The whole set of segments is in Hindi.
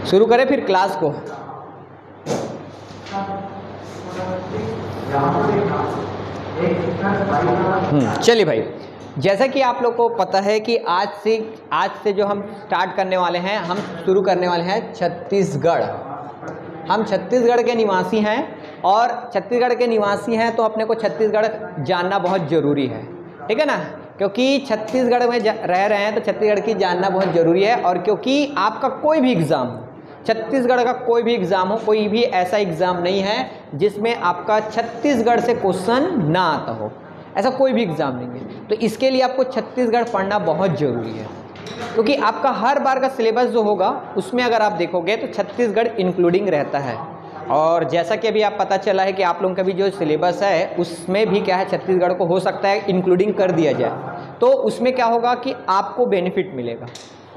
शुरू करें फिर क्लास को। चलिए भाई, जैसा कि आप लोग को पता है कि आज से जो हम स्टार्ट करने वाले हैं, हम शुरू करने वाले हैं छत्तीसगढ़। हम छत्तीसगढ़ के निवासी हैं और छत्तीसगढ़ के निवासी हैं तो अपने को छत्तीसगढ़ जानना बहुत ज़रूरी है, ठीक है ना। क्योंकि छत्तीसगढ़ में रह रहे हैं तो छत्तीसगढ़ की जानना बहुत ज़रूरी है। और क्योंकि आपका कोई भी एग्ज़ाम हो, छत्तीसगढ़ का कोई भी एग्ज़ाम हो, कोई भी ऐसा एग्ज़ाम नहीं है जिसमें आपका छत्तीसगढ़ से क्वेश्चन ना आता हो, ऐसा कोई भी एग्ज़ाम नहीं है। तो इसके लिए आपको छत्तीसगढ़ पढ़ना बहुत ज़रूरी है, क्योंकि आपका हर बार का सिलेबस जो होगा उसमें अगर आप देखोगे तो छत्तीसगढ़ इंक्लूडिंग रहता है। और जैसा कि अभी आप पता चला है कि आप लोगों का भी जो सिलेबस है उसमें भी क्या है, छत्तीसगढ़ को हो सकता है इंक्लूडिंग कर दिया जाए। तो उसमें क्या होगा कि आपको बेनिफिट मिलेगा,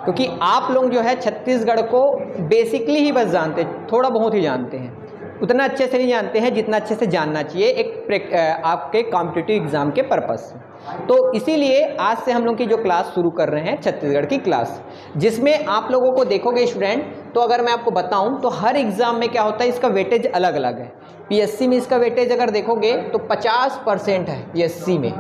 क्योंकि आप लोग जो है छत्तीसगढ़ को बेसिकली ही बस जानते हैं, थोड़ा बहुत ही जानते हैं, उतना अच्छे से नहीं जानते हैं जितना अच्छे से जानना चाहिए एक आपके कॉम्पिटिटिव एग्ज़ाम के पर्पज़ से। तो इसीलिए आज से हम लोग की जो क्लास शुरू कर रहे हैं छत्तीसगढ़ की क्लास, जिसमें आप लोगों को देखोगे स्टूडेंट, तो अगर मैं आपको बताऊं तो हर एग्ज़ाम में क्या होता है, इसका वेटेज अलग अलग है। पीएससी में इसका वेटेज अगर देखोगे तो 50% है पीएससी में।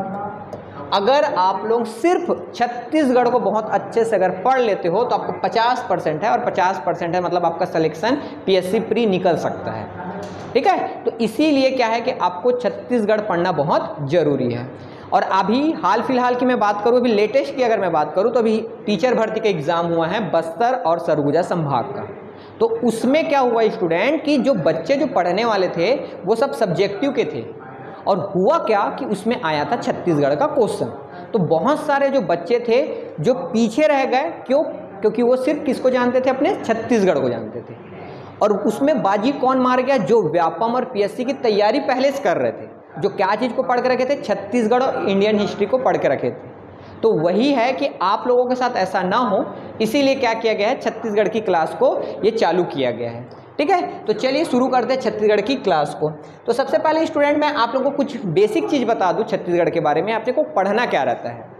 अगर आप लोग सिर्फ छत्तीसगढ़ को बहुत अच्छे से अगर पढ़ लेते हो तो आपको 50% है, और 50% है मतलब आपका सिलेक्शन पीएससी प्री निकल सकता है, ठीक है। तो इसीलिए क्या है कि आपको छत्तीसगढ़ पढ़ना बहुत ज़रूरी है। और अभी हाल फिलहाल की मैं बात करूँ, अभी लेटेस्ट की अगर मैं बात करूँ तो अभी टीचर भर्ती का एग्ज़ाम हुआ है बस्तर और सरगुजा संभाग का। तो उसमें क्या हुआ स्टूडेंट कि जो बच्चे जो पढ़ने वाले थे वो सब सब्जेक्टिव के थे, और हुआ क्या कि उसमें आया था छत्तीसगढ़ का क्वेश्चन। तो बहुत सारे जो बच्चे थे जो पीछे रह गए, क्यों? क्योंकि वो सिर्फ किसको जानते थे, अपने छत्तीसगढ़ को जानते थे। और उसमें बाजी कौन मार गया, जो व्यापम और पीएससी की तैयारी पहले से कर रहे थे, जो क्या चीज़ को पढ़ के रखे थे, छत्तीसगढ़ और इंडियन हिस्ट्री को पढ़ के रखे थे। तो वही है कि आप लोगों के साथ ऐसा ना हो, इसीलिए क्या किया गया है, छत्तीसगढ़ की क्लास को ये चालू किया गया है, ठीक है। तो चलिए शुरू करते हैं छत्तीसगढ़ की क्लास को। तो सबसे पहले स्टूडेंट मैं आप लोगों को कुछ बेसिक चीज़ बता दूं छत्तीसगढ़ के बारे में, आप देखो पढ़ना क्या रहता है।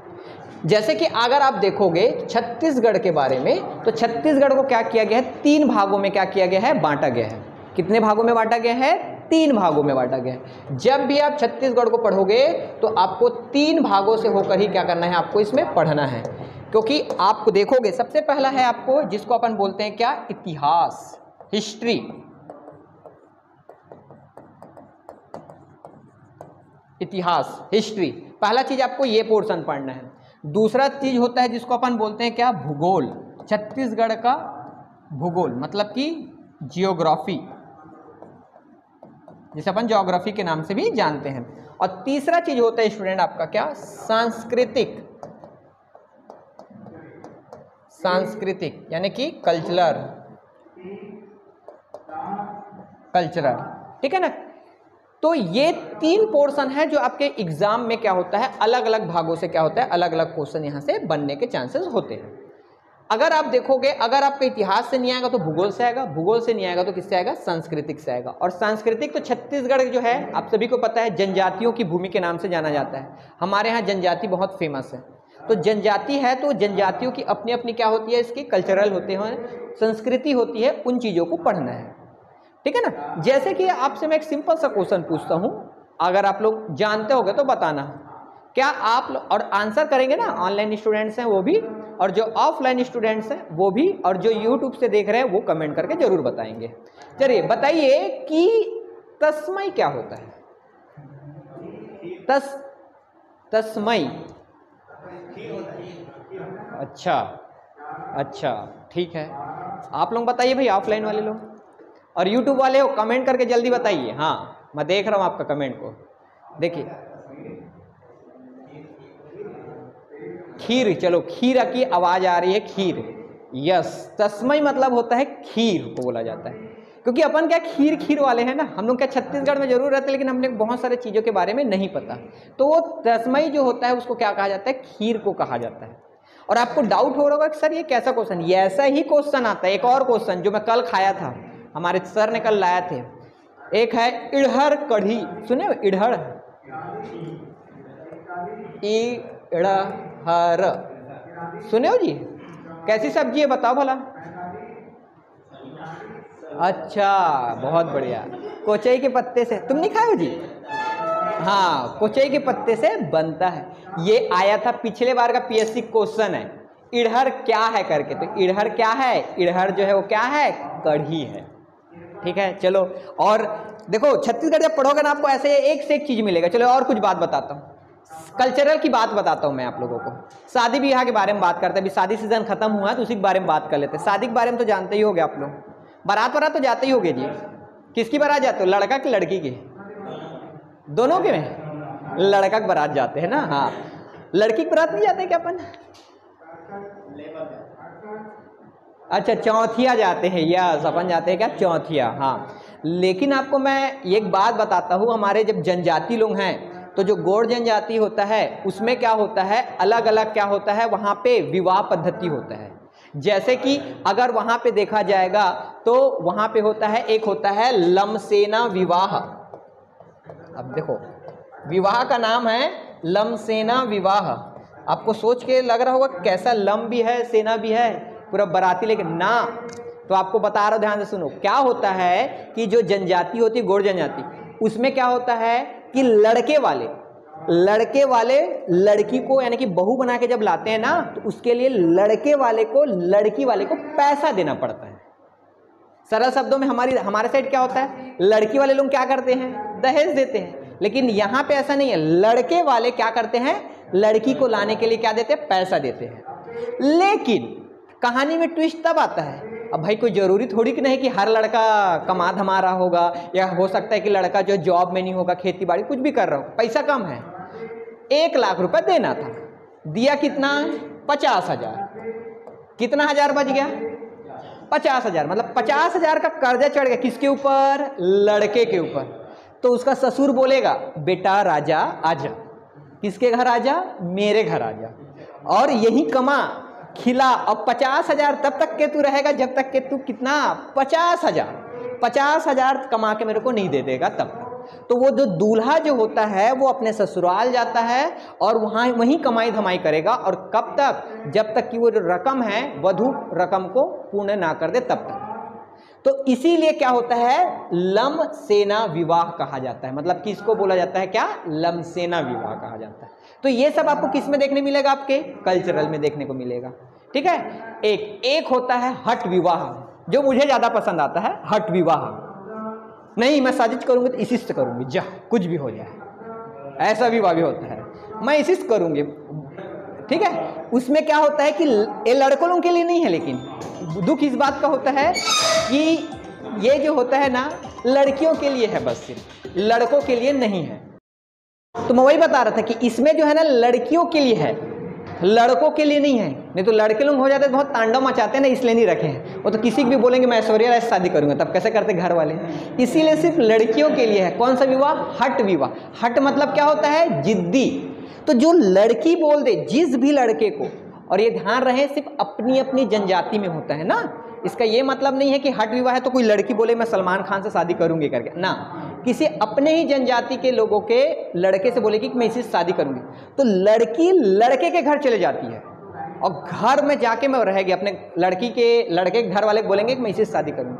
जैसे कि अगर आप देखोगे छत्तीसगढ़ के बारे में, तो छत्तीसगढ़ को क्या किया गया है, 3 भागों में क्या किया गया है, बांटा गया है। कितने भागों में बांटा गया है, 3 भागों में बांटा गया है। जब भी आप छत्तीसगढ़ को पढ़ोगे तो आपको 3 भागों से होकर ही क्या करना है, आपको इसमें पढ़ना है। क्योंकि आप देखोगे सबसे पहला है आपको, जिसको अपन बोलते हैं क्या, इतिहास, हिस्ट्री। इतिहास, हिस्ट्री, पहला चीज आपको ये पोर्शन पढ़ना है। दूसरा चीज होता है जिसको अपन बोलते हैं क्या, भूगोल, छत्तीसगढ़ का भूगोल, मतलब कि जियोग्राफी, जिसे अपन ज्योग्राफी के नाम से भी जानते हैं। और तीसरा चीज होता है स्टूडेंट आपका क्या, सांस्कृतिक, सांस्कृतिक यानी कि कल्चरल, ठीक है ना। तो ये 3 पोर्शन है जो आपके एग्जाम में क्या होता है, अलग अलग भागों से क्या होता है, अलग अलग क्वेश्चन यहाँ से बनने के चांसेस होते हैं। अगर आप देखोगे, अगर आपका इतिहास से नहीं आएगा तो भूगोल से आएगा, भूगोल से नहीं आएगा तो किससे आएगा, सांस्कृतिक से आएगा। और सांस्कृतिक तो छत्तीसगढ़ जो है आप सभी को पता है जनजातियों की भूमि के नाम से जाना जाता है। हमारे यहाँ जनजाति बहुत फेमस है। तो जनजाति है तो जनजातियों की अपनी अपनी क्या होती है, इसकी कल्चरल होते हैं, संस्कृति होती है, उन चीज़ों को पढ़ना है, ठीक है ना। जैसे कि आपसे मैं एक सिंपल सा क्वेश्चन पूछता हूं, अगर आप लोग जानते होगे तो बताना, क्या आप और आंसर करेंगे ना, ऑनलाइन स्टूडेंट्स हैं वो भी, और जो ऑफलाइन स्टूडेंट्स हैं वो भी, और जो यूट्यूब से देख रहे हैं वो कमेंट करके जरूर बताएंगे। चलिए बताइए कि तस्मय क्या होता है, तस्मय, अच्छा ठीक है। आप लोग बताइए भाई, ऑफलाइन वाले लोग, और यूट्यूब वाले हो कमेंट करके जल्दी बताइए। हाँ मैं देख रहा हूँ आपका कमेंट को, देखिए खीर, चलो खीर की आवाज आ रही है, खीर, यस। तस्मय मतलब होता है खीर को बोला जाता है, क्योंकि अपन क्या खीर वाले हैं ना, हम लोग क्या छत्तीसगढ़ में जरूर रहते हैं, लेकिन हमने बहुत सारे चीज़ों के बारे में नहीं पता। तो वो तस्मय जो होता है उसको क्या कहा जाता है, खीर को कहा जाता है। और आपको डाउट हो रहा होगा कि सर ये कैसा क्वेश्चन, ये ऐसा ही क्वेश्चन आता है। एक और क्वेश्चन जो मैं कल खाया था, हमारे सर ने कल लाया थे, एक है इड़हर कढ़ी, सुने इड़हर, इड़हर सुने हो जी, कैसी सब्जी है बताओ भला। अच्छा बहुत बढ़िया, कोचई के पत्ते से। तुम नहीं खाए हो जी? हाँ, कोचई के पत्ते से बनता है। ये आया था पिछले बार का पीएससी क्वेश्चन है, इड़हर क्या है करके। तो इड़हर क्या है? इड़हर जो है वो क्या है? कढ़ी है। ठीक है, चलो। और देखो छत्तीसगढ़ जब पढ़ोगे ना आपको ऐसे एक से एक चीज मिलेगा। चलो और कुछ बात बताता हूँ, कल्चरल की बात बताता हूँ मैं आप लोगों को। शादी ब्याह के बारे में बात करते हैं, अभी शादी सीजन खत्म हुआ है तो उसी के बारे में बात कर लेते हैं। शादी के बारे में तो जानते ही होगे आप लोग, बारात वरात तो जाते ही होगे जी। किसकी बारात जाते हो, लड़का की लड़की की? दोनों के में लड़का की बारात जाते हैं ना। हाँ, लड़की की बारात नहीं जाते क्या अपन? अच्छा, चौथिया जाते हैं, यस अपन जाते हैं क्या, चौथिया। हाँ, लेकिन आपको मैं एक बात बताता हूँ, हमारे जब जनजाति लोग हैं तो जो गौड़ जनजाति होता है उसमें क्या होता है, अलग अलग क्या होता है, वहाँ पे विवाह पद्धति होता है। जैसे कि अगर वहाँ पे देखा जाएगा तो वहाँ पे होता है, एक होता है लमसेना विवाह। अब देखो विवाह का नाम है लमसेना विवाह। आपको सोच के लग रहा होगा कैसा, लम भी है सेना भी है, पूरा बराती लेके ना। तो आपको बता रहा हूँ, ध्यान से सुनो। क्या होता है कि जो जनजाति होती है, गौड़ जनजाति, उसमें क्या होता है कि लड़के वाले लड़की को यानी कि बहू बना के जब लाते हैं ना, तो उसके लिए लड़के वाले को लड़की वाले को पैसा देना पड़ता है। सरल शब्दों में हमारे साइड क्या होता है, लड़की वाले लोग क्या करते हैं, दहेज देते हैं। लेकिन यहाँ पे ऐसा नहीं है, लड़के वाले क्या करते हैं, लड़की को लाने के लिए क्या देते हैं, पैसा देते हैं। लेकिन कहानी में ट्विस्ट तब आता है, अब भाई कोई जरूरी थोड़ी कि नहीं कि हर लड़का कमा धमा रहा होगा, या हो सकता है कि लड़का जो जॉब में नहीं होगा, खेती बाड़ी कुछ भी कर रहा हो, पैसा कम है, 1 लाख रुपए देना था, दिया कितना, 50,000। कितना हजार बच गया, 50,000। मतलब 50,000 का कर्जा चढ़ गया किसके ऊपर, लड़के के ऊपर। तो उसका ससुर बोलेगा, बेटा राजा आजा, किसके घर आजा, मेरे घर आजा, और यही कमा खिला। अब 50,000 तब तक के तू रहेगा जब तक के तू कितना, 50,000 कमा के मेरे को नहीं दे देगा तब तक। तो वो जो दूल्हा जो होता है वो अपने ससुराल जाता है और वहीं कमाई धमाई करेगा, और कब तक, जब तक कि वो जो रकम है वधू रकम को पूर्ण ना कर दे तब तक। तो इसीलिए क्या होता है, लम सेना विवाह कहा जाता है। मतलब कि इसको बोला जाता है क्या, लम सेना विवाह कहा जाता है। तो ये सब आपको किस में देखने मिलेगा, आपके कल्चरल में देखने को मिलेगा। ठीक है, एक होता है हट विवाह, जो मुझे ज्यादा पसंद आता है, हट विवाह। नहीं मैं साजिश करूंगी तो इसी से करूंगी, जा कुछ भी हो जाए, ऐसा विवाह भी होता है, मैं इसी से करूंगी। ठीक है, उसमें क्या होता है कि ये लड़कों के लिए नहीं है, लेकिन दुख इस बात का होता है कि ये जो होता है ना लड़कियों के लिए है, बस सिर्फ लड़कों के लिए नहीं है। तो मैं वही बता रहा था कि इसमें जो है ना लड़कियों के लिए है, लड़कों के लिए नहीं है। नहीं तो लड़के लोग हो जाते हैं बहुत तांडव मचाते हैं ना, इसलिए नहीं रखे हैं। वो तो किसी भी बोलेंगे मैं ऐश्वर्या राय से शादी करूंगा, तब कैसे करते घर वाले, इसीलिए सिर्फ लड़कियों के लिए है। कौन सा विवाह, हट विवाह। हट मतलब क्या होता है, जिद्दी। तो जो लड़की बोल दे जिस भी लड़के को, और ये ध्यान रहे सिर्फ अपनी अपनी जनजाति में होता है ना, इसका ये मतलब नहीं है कि हट विवाह है तो कोई लड़की बोले मैं सलमान खान से शादी करूंगी करके ना, किसी अपने ही जनजाति के लोगों के लड़के से बोलेगी कि मैं इसी से शादी करूंगी, तो लड़की लड़के के घर चले जाती है और घर में जाके मैं रहेगी, अपने लड़के के घर वाले बोलेंगे कि मैं इसी से शादी करूंगी।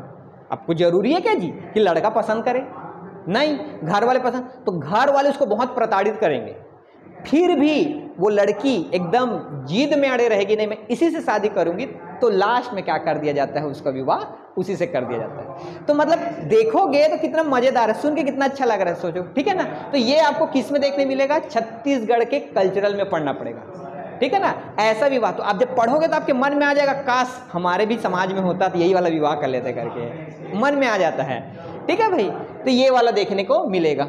आपको जरूरी है क्या जी कि लड़का पसंद करे, नहीं, घर वाले पसंद, तो घर वाले उसको बहुत प्रताड़ित करेंगे। फिर भी वो लड़की एकदम जिद में अड़े रहेगी, नहीं मैं इसी से शादी करूंगी, तो लास्ट में क्या कर दिया जाता है, उसका विवाह उसी से कर दिया जाता है। तो मतलब देखोगे तो कितना मजेदार है, सुन के कितना अच्छा लग रहा है, सोचो। ठीक है ना, तो ये आपको किस में देखने मिलेगा, छत्तीसगढ़ के कल्चरल में पढ़ना पड़ेगा। ठीक है ना, ऐसा विवाह तो आप जब पढ़ोगे तो आपके मन में आ जाएगा, काश हमारे भी समाज में होता तो यही वाला विवाह कर लेते करके, मन में आ जाता है। ठीक है भाई, तो ये वाला देखने को मिलेगा।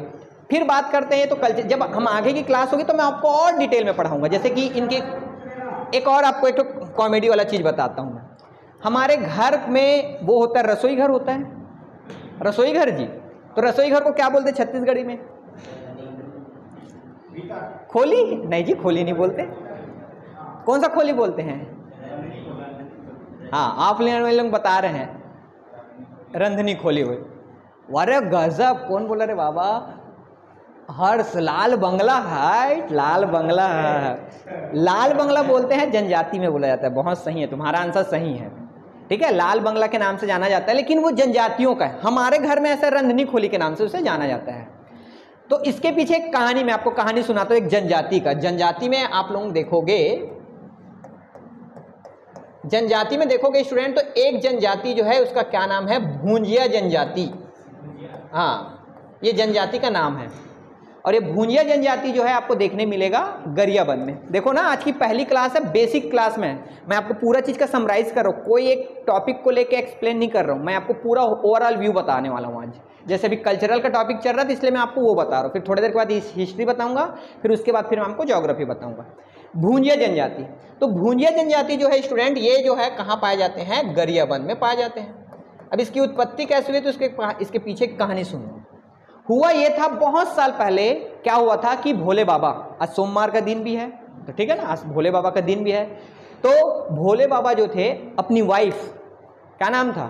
फिर बात करते हैं तो कल्चर, जब हम आगे की क्लास होगी तो मैं आपको और डिटेल में पढ़ाऊंगा। जैसे कि इनके एक और आपको एक कॉमेडी वाला चीज़ बताता हूँ मैं। हमारे घर में वो होता है, रसोई घर होता है, रसोई घर जी। तो रसोई घर को क्या बोलते हैं छत्तीसगढ़ी में, खोली? नहीं जी, खोली नहीं बोलते। कौन सा खोली बोलते हैं? हाँ, आप लोग बता रहे हैं रंधनी खोली हुई। अरे गजब, कौन बोला रे बाबा, हर्ष, लाल बंगला है, लाल बंगला है। लाल बंगला बोलते हैं, जनजाति में बोला जाता है। बहुत सही है, तुम्हारा आंसर सही है। ठीक है, लाल बंगला के नाम से जाना जाता है, लेकिन वो जनजातियों का है। हमारे घर में ऐसा रंधनी खोली के नाम से उसे जाना जाता है। तो इसके पीछे एक कहानी, मैं आपको कहानी सुनाता हूँ एक जनजाति का। जनजाति में आप लोग देखोगे, जनजाति में देखोगे स्टूडेंट, तो एक जनजाति जो है उसका क्या नाम है, भूंजिया जनजाति। हाँ, ये जनजाति का नाम है। और ये भूंजिया जनजाति जो है आपको देखने मिलेगा गरियाबंद में। देखो ना, आज की पहली क्लास है, बेसिक क्लास में मैं आपको पूरा चीज़ का समराइज कर रहा हूँ, कोई एक टॉपिक को लेके एक्सप्लेन नहीं कर रहा हूँ, मैं आपको पूरा ओवरऑल व्यू बताने वाला हूँ आज। जैसे अभी कल्चरल का टॉपिक चल रहा था, इसलिए मैं आपको वो बता रहा हूँ। फिर थोड़ी देर के बाद हिस्ट्री बताऊँगा, फिर उसके बाद फिर मैं आपको ज्योग्राफी बताऊँगा। भूंजिया जनजाति, तो भूंजिया जनजाति जो है स्टूडेंट, ये जो है कहाँ पाए जाते हैं, गरियाबंद में पाए जाते हैं। अब इसकी उत्पत्ति कैसे हुई, तो इसके पीछे कहानी सुनो। हुआ ये था, बहुत साल पहले क्या हुआ था कि भोले बाबा, आज सोमवार का दिन भी है तो ठीक है ना, आज भोले बाबा का दिन भी है। तो भोले बाबा जो थे, अपनी वाइफ, क्या नाम था,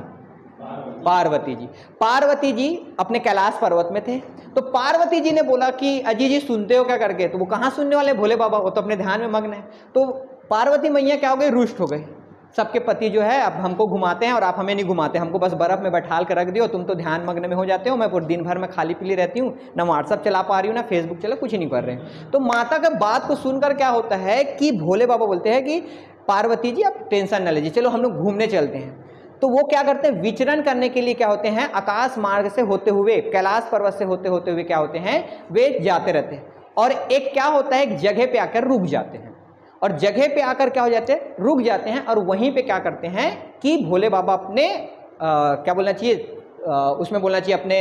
पार्वती जी। पार्वती जी अपने कैलाश पर्वत में थे। तो पार्वती जी ने बोला कि अजी जी सुनते हो क्या करके, तो वो कहाँ सुनने वाले, भोले बाबा, वो तो अपने ध्यान में मग्न है। तो पार्वती मैया क्या हो गई, रुष्ट हो गई। सबके पति जो है अब हमको घुमाते हैं और आप हमें नहीं घुमाते, हमको बस बर्फ में बैठाल कर रख दियो, तुम तो ध्यान मग्न में हो जाते हो, मैं पूरे दिन भर में खाली पीली रहती हूँ, ना व्हाट्सअप चला पा रही हूँ, ना फेसबुक चला, कुछ नहीं कर रहे हैं। तो माता का बात को सुनकर क्या होता है कि भोले बाबा बोलते हैं कि पार्वती जी आप टेंशन न लीजिए, चलो हम लोग घूमने चलते हैं। तो वो क्या करते हैं, विचरण करने के लिए क्या होते हैं, आकाश मार्ग से होते हुए, कैलाश पर्वत से होते होते हुए क्या होते हैं, वे जाते रहते हैं। और एक क्या होता है, एक जगह पे आकर रुक जाते हैं, और जगह पे आकर क्या हो जाते हैं, रुक जाते हैं। और वहीं पे क्या करते हैं कि भोले बाबा अपने क्या बोलना चाहिए, उसमें बोलना चाहिए अपने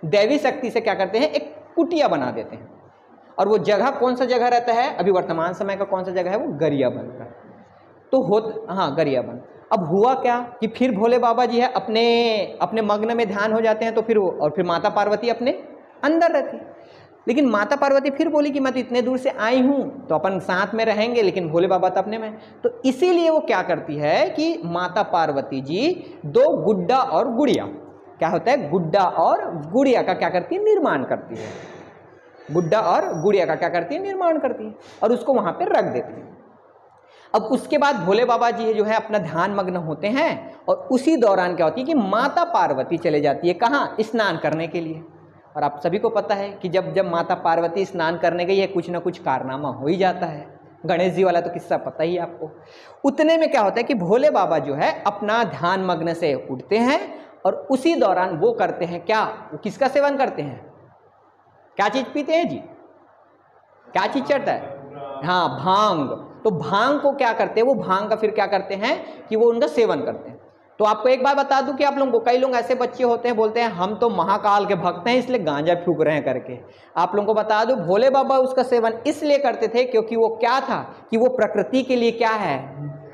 दैवी शक्ति से क्या करते हैं, एक कुटिया बना देते हैं। और वो जगह कौन सा जगह रहता है, अभी वर्तमान समय का कौन सा जगह है, वो गरियाबंद का। तो हाँ, गरियाबंद। अब हुआ क्या कि फिर भोले बाबा जी है अपने मग्न में ध्यान हो जाते हैं। तो फिर माता पार्वती अपने अंदर रहती। लेकिन माता पार्वती फिर बोली कि मैं तो इतने दूर से आई हूँ, तो अपन साथ में रहेंगे, लेकिन भोले बाबा तो अपने में। तो इसीलिए वो क्या करती है कि माता पार्वती जी दो गुड्डा और गुड़िया, क्या होता है, गुड्डा और गुड़िया का क्या करती है, निर्माण करती है। गुड्डा और गुड़िया का क्या करती है, निर्माण करती है, और उसको वहाँ पर रख देती है। अब उसके बाद भोले बाबा जी जो है अपना ध्यान मग्न होते हैं, और उसी दौरान क्या होती है कि माता पार्वती चले जाती है कहाँ, स्नान करने के लिए। और आप सभी को पता है कि जब माता पार्वती स्नान करने गई है, कुछ ना कुछ कारनामा हो ही जाता है। गणेश जी वाला तो किस्सा पता ही है आपको। उतने में क्या होता है कि भोले बाबा जो है अपना ध्यान मग्न से उठते हैं, और उसी दौरान वो करते हैं क्या, वो किसका सेवन करते हैं, क्या चीज पीते हैं जी, क्या चीज चढ़ता है, हाँ, भांग। तो भांग को क्या करते हैं, वो भांग का फिर क्या करते हैं कि वो उनका सेवन करते हैं। तो आपको एक बात बता दूं कि आप लोगों को, कई लोग ऐसे बच्चे होते हैं बोलते हैं हम तो महाकाल के भक्त हैं इसलिए गांजा फूंक रहे हैं करके। आप लोगों को बता दूं, भोले बाबा उसका सेवन इसलिए करते थे क्योंकि वो क्या था कि वो प्रकृति के लिए क्या है,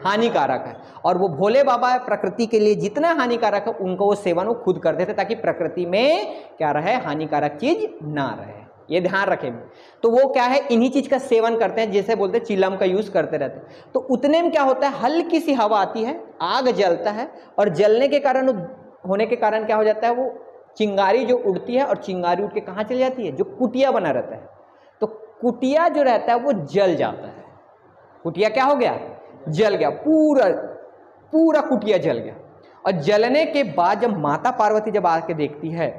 हानिकारक है। और वो भोले बाबा प्रकृति के लिए जितना हानिकारक है उनको वो सेवन वो खुद करते थे, ताकि प्रकृति में क्या रहे, हानिकारक चीज ना रहे, ये ध्यान रखें। तो वो क्या है, इन्हीं चीज का सेवन करते हैं, जैसे बोलते हैं चिलम का यूज करते रहते हैं। तो उतने में क्या होता है, हल्की सी हवा आती है, आग जलता है, और जलने के कारण, होने के कारण क्या हो जाता है, वो चिंगारी जो उड़ती है, और चिंगारी उड़ के कहाँ चली जाती है, जो कुटिया बना रहता है, तो कुटिया जो रहता है वो जल जाता है। कुटिया क्या हो गया, जल गया, पूरा कुटिया जल गया। और जलने के बाद जब माता पार्वती जब आके देखती है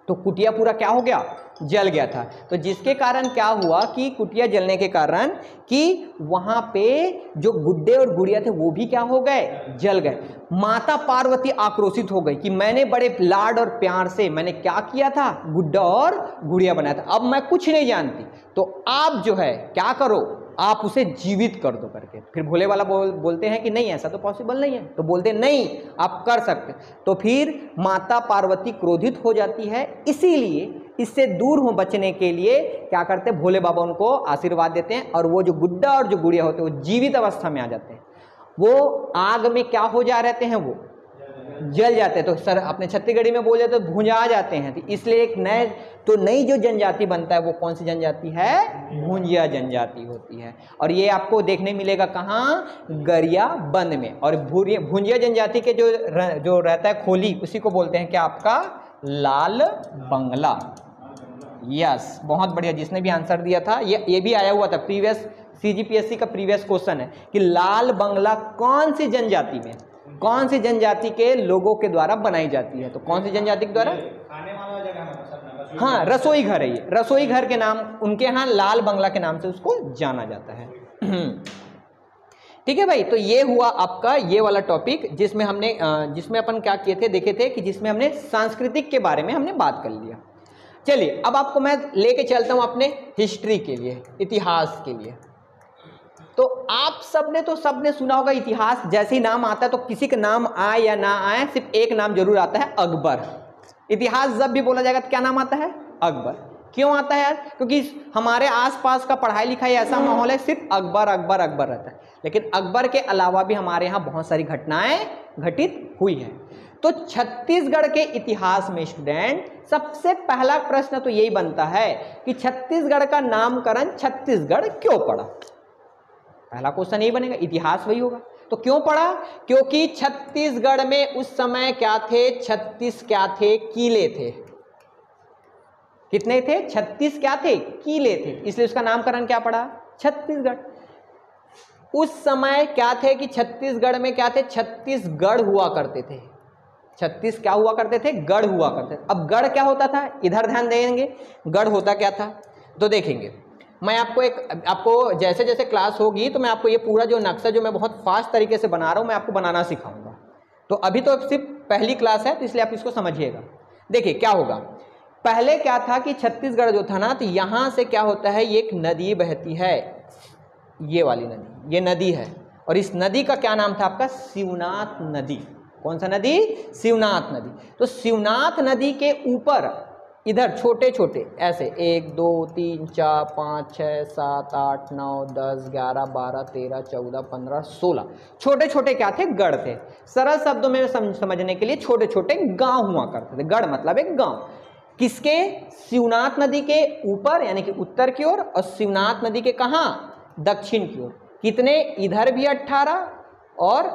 तो कुटिया पूरा क्या हो गया, जल गया था। तो जिसके कारण क्या हुआ कि कुटिया जलने के कारण कि वहां पे जो गुड्डे और गुड़िया थे वो भी क्या हो गए, जल गए। माता पार्वती आक्रोशित हो गई कि मैंने बड़े लाड और प्यार से मैंने क्या किया था, गुड्डा और गुड़िया बनाया था, अब मैं कुछ नहीं जानती, तो आप जो है क्या करो, आप उसे जीवित कर दो करके। फिर भोले वाला बोलते हैं कि नहीं ऐसा तो पॉसिबल नहीं है, तो बोलते नहीं आप कर सकते। तो फिर माता पार्वती क्रोधित हो जाती है, इसीलिए इससे दूर हो बचने के लिए क्या करते हैं, भोले बाबा उनको आशीर्वाद देते हैं, और वो जो गुड्डा और जो गुड़िया होते हैं वो जीवित अवस्था में आ जाते हैं। वो आग में क्या हो जा रहते हैं, वो जल जाते हैं। तो सर अपने छत्तीसगढ़ी में बोल जाते तो भुंजा जाते हैं। तो इसलिए एक नई जो जनजाति बनता है वो कौन सी जनजाति है, भुंजिया जनजाति होती है। और ये आपको देखने मिलेगा कहाँ, गरियाबंद में। और भुंजिया जनजाति के जो रहता है खोली, उसी को बोलते हैं क्या, आपका लाल बंगला। यस, बहुत बढ़िया, जिसने भी आंसर दिया था ये भी आया हुआ था प्रीवियस सीजीपीएससी का प्रीवियस क्वेश्चन है कि लाल बंगला कौन सी जनजाति में, कौन सी जनजाति के लोगों के द्वारा बनाई जाती है? तो कौन सी जनजाति के द्वारा? खाने वाला जगह, हाँ, रसोई घर है ये, रसोई घर के नाम उनके यहाँ लाल बंगला के नाम से उसको जाना जाता है। ठीक है भाई, तो ये हुआ आपका ये वाला टॉपिक जिसमें हमने जिसमें अपन क्या किए थे, देखे थे कि जिसमें हमने सांस्कृतिक के बारे में हमने बात कर लिया। चलिए अब आपको मैं लेके चलता हूं अपने हिस्ट्री के लिए, इतिहास के लिए। तो आप सबने सुना होगा इतिहास, जैसे ही नाम आता है तो किसी का नाम आए या ना आए, सिर्फ एक नाम जरूर आता है, अकबर। इतिहास जब भी बोला जाएगा तो क्या नाम आता है? अकबर। क्यों आता है यार? क्योंकि हमारे आसपास का पढ़ाई लिखाई ऐसा माहौल है, सिर्फ अकबर अकबर अकबर रहता है। लेकिन अकबर के अलावा भी हमारे यहाँ बहुत सारी घटनाएं घटित हुई है। तो छत्तीसगढ़ के इतिहास में स्टूडेंट सबसे पहला प्रश्न तो यही बनता है कि छत्तीसगढ़ का नामकरण छत्तीसगढ़ क्यों पड़ा? पहला क्वेश्चन यही बनेगा, इतिहास वही होगा। तो क्यों पड़ा? क्योंकि छत्तीसगढ़ में उस समय क्या थे? 36 क्या थे? किले थे। कितने थे? 36 क्या थे? किले थे, इसलिए उसका नामकरण क्या पड़ा? छत्तीसगढ़। उस समय क्या थे कि छत्तीसगढ़ में क्या थे? 36 गढ़ हुआ करते थे। 36 क्या हुआ करते थे? गढ़ हुआ करते थे। अब गढ़ क्या होता था? इधर ध्यान देंगे, गढ़ होता क्या था तो देखेंगे। मैं आपको जैसे जैसे क्लास होगी तो मैं आपको ये पूरा जो नक्शा जो मैं बहुत फास्ट तरीके से बना रहा हूँ, मैं आपको बनाना सिखाऊंगा। तो अभी तो सिर्फ पहली क्लास है, तो इसलिए आप इसको समझिएगा। देखिए क्या होगा, पहले क्या था कि छत्तीसगढ़ जो था ना, तो यहाँ से क्या होता है, ये एक नदी बहती है, ये वाली नदी, ये नदी है, और इस नदी का क्या नाम था आपका? शिवनाथ नदी। कौन सा नदी? शिवनाथ नदी। तो शिवनाथ नदी के ऊपर इधर छोटे छोटे ऐसे 1 2 3 4 5 6 7 8 9 10 11 12 13 14 15 16 छोटे छोटे क्या थे? गढ़ थे। सरल शब्दों में समझने के लिए छोटे छोटे गांव हुआ करते थे। गढ़ मतलब एक गांव। किसके? शिवनाथ नदी के ऊपर यानी कि उत्तर की ओर, और शिवनाथ नदी के कहाँ? दक्षिण की ओर। कितने? इधर भी 18 और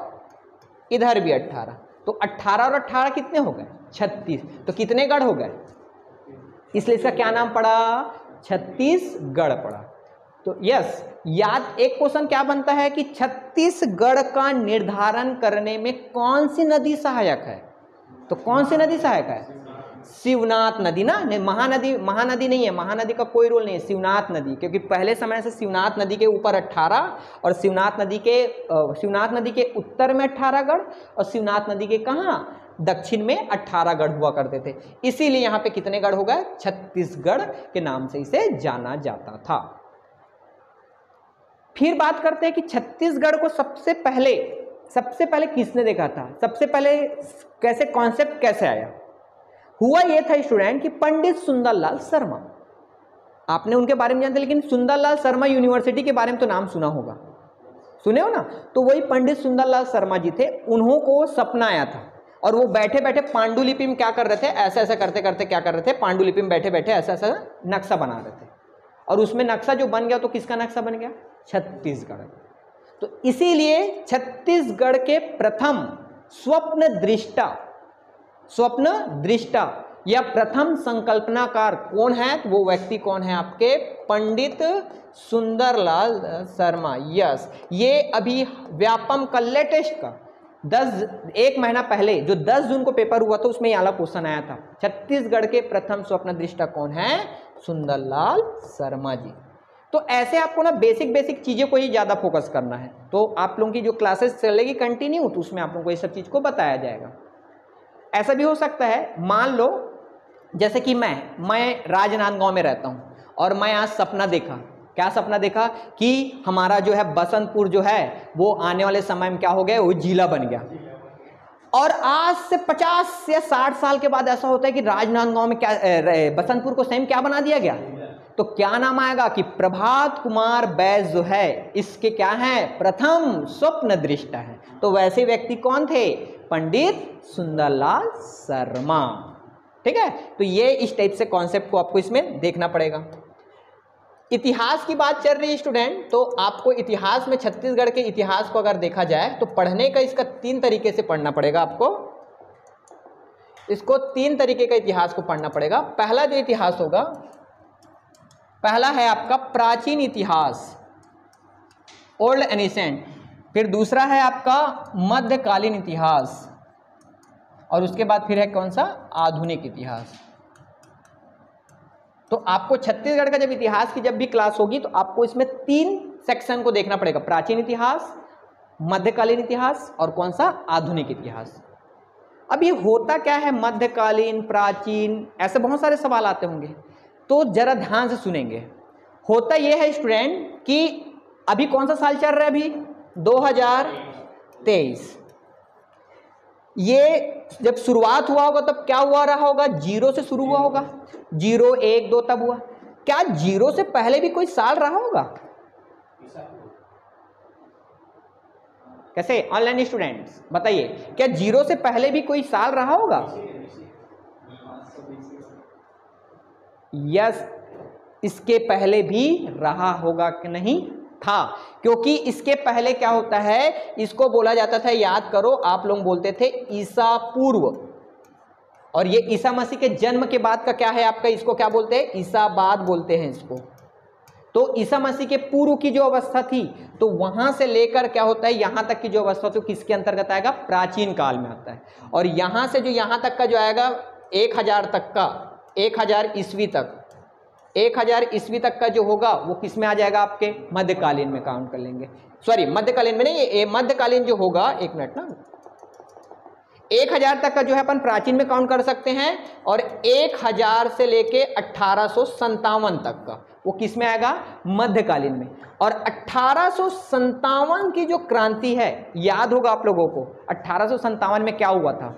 इधर भी 18। तो 18 और 18 कितने हो गए? 36। तो कितने गढ़ हो गए? इसलिए इसका क्या नाम पड़ा? छत्तीसगढ़ पड़ा। तो यस, याद एक क्वेश्चन क्या बनता है कि छत्तीसगढ़ का निर्धारण करने में कौन सी नदी सहायक है? तो कौन सी नदी सहायक है? शिवनाथ नदी ना, महानदी नहीं है, महानदी का कोई रोल नहीं है, शिवनाथ नदी। क्योंकि पहले समय से शिवनाथ नदी के ऊपर 18 और शिवनाथ नदी के उत्तर में 18 गढ़ और शिवनाथ नदी के कहाँ? दक्षिण में 18 गढ़ हुआ करते थे। इसीलिए यहाँ पे कितने गढ़ हो गए? छत्तीसगढ़ के नाम से इसे जाना जाता था। फिर बात करते हैं कि छत्तीसगढ़ को सबसे पहले किसने देखा था? सबसे पहले कैसे कॉन्सेप्ट कैसे आया? हुआ यह था स्टूडेंट कि पंडित सुंदरलाल शर्मा, आपने उनके बारे में जानते, लेकिन सुंदरलाल शर्मा यूनिवर्सिटी के बारे में तो नाम सुना होगा, सुने हो ना? तो वही पंडित सुंदरलाल शर्मा जी थे, उन्हों को सपना आया था और वो बैठे बैठे पांडुलिपि में क्या कर रहे थे? ऐसा ऐसा करते करते क्या कर रहे थे? पांडुलिपि में बैठे बैठे ऐसा ऐसा नक्शा बना रहे थे, और उसमें नक्शा जो बन गया तो किसका नक्शा बन गया? छत्तीसगढ़। तो इसीलिए छत्तीसगढ़ के प्रथम स्वप्न दृष्टा या प्रथम संकल्पनाकार कौन है? वो व्यक्ति कौन है आपके? पंडित सुंदरलाल शर्मा। यस, ये अभी व्यापम का लेटेस्ट का 1 महीना पहले जो 10 जून को पेपर हुआ था उसमें ये वाला क्वेश्चन आया था। छत्तीसगढ़ के प्रथम स्वप्न दृष्टा कौन है? सुंदरलाल शर्मा जी। तो ऐसे आपको ना बेसिक चीजें को ही ज्यादा फोकस करना है। तो आप लोगों की जो क्लासेस चलेगी कंटिन्यू, तो उसमें आप लोगों को ये सब चीज को बताया जाएगा। ऐसा भी हो सकता है, मान लो जैसे कि मैं राजनांदगांव में रहता हूं और मैं आज सपना देखा। क्या सपना देखा? कि हमारा जो है बसंतपुर जो है वो आने वाले समय में क्या हो गया? वो जिला बन गया। और आज से 50 या 60 साल के बाद ऐसा होता है कि राजनांदगांव में क्या बसंतपुर को सेम क्या बना दिया गया? तो क्या नाम आएगा कि प्रभात कुमार बैस जो है इसके क्या है? प्रथम स्वप्न दृष्टा है। तो वैसे व्यक्ति कौन थे? पंडित सुंदरलाल शर्मा। ठीक है, तो ये इस टाइप से कॉन्सेप्ट को आपको इसमें देखना पड़ेगा। इतिहास की बात चल रही है स्टूडेंट, तो आपको इतिहास में छत्तीसगढ़ के इतिहास को अगर देखा जाए तो पढ़ने का इसका 3 तरीके से पढ़ना पड़ेगा आपको। इसको 3 तरीके का इतिहास को पढ़ना पड़ेगा। पहला जो इतिहास होगा पहला है आपका प्राचीन इतिहास, ओल्ड एनिसेंट, फिर दूसरा है आपका मध्यकालीन इतिहास, और उसके बाद फिर है कौन सा, आधुनिक इतिहास। तो आपको छत्तीसगढ़ का जब इतिहास की जब भी क्लास होगी तो आपको इसमें 3 सेक्शन को देखना पड़ेगा, प्राचीन इतिहास, मध्यकालीन इतिहास और कौन सा, आधुनिक इतिहास। अब ये होता क्या है, मध्यकालीन, प्राचीन, ऐसे बहुत सारे सवाल आते होंगे, तो जरा ध्यान से सुनेंगे। होता ये है स्टूडेंट कि अभी कौन सा साल चल रहा है, अभी 2023। ये जब शुरुआत हुआ होगा तब क्या हुआ रहा होगा, 0 से शुरू हुआ होगा, 0, 1, 2 तब हुआ। क्या 0 से पहले भी कोई साल रहा होगा? कैसे ऑनलाइन स्टूडेंट्स बताइए, क्या 0 से पहले भी कोई साल रहा होगा? यस, इसके पहले भी रहा होगा कि नहीं था, क्योंकि इसके पहले क्या होता है, इसको बोला जाता था, याद करो, आप लोग बोलते थे ईसा पूर्व, और ये ईसा मसीह के जन्म के बाद का क्या है आपका, इसको क्या बोलते हैं, ईसा बाद बोलते हैं इसको। तो ईसा मसीह के पूर्व की जो अवस्था थी, तो वहां से लेकर क्या होता है यहां तक की जो अवस्था, तो किसके अंतर्गत आएगा, प्राचीन काल में आता है। और यहां से जो यहां तक का जो आएगा 1000 तक का, 1000 ईस्वी तक, 1000 ईस्वी तक का जो होगा वो किस में आ जाएगा, आपके मध्यकालीन में काउंट कर लेंगे। सॉरी, मध्यकालीन में नहीं, ये मध्यकालीन जो होगा, एक मिनट ना, 1000 तक का जो है अपन प्राचीन में काउंट कर सकते हैं, और 1000 से लेके 1857 तक का वो किस में आएगा, मध्यकालीन में। और 1857 की जो क्रांति है, याद होगा आप लोगों को, 1857 में क्या हुआ था,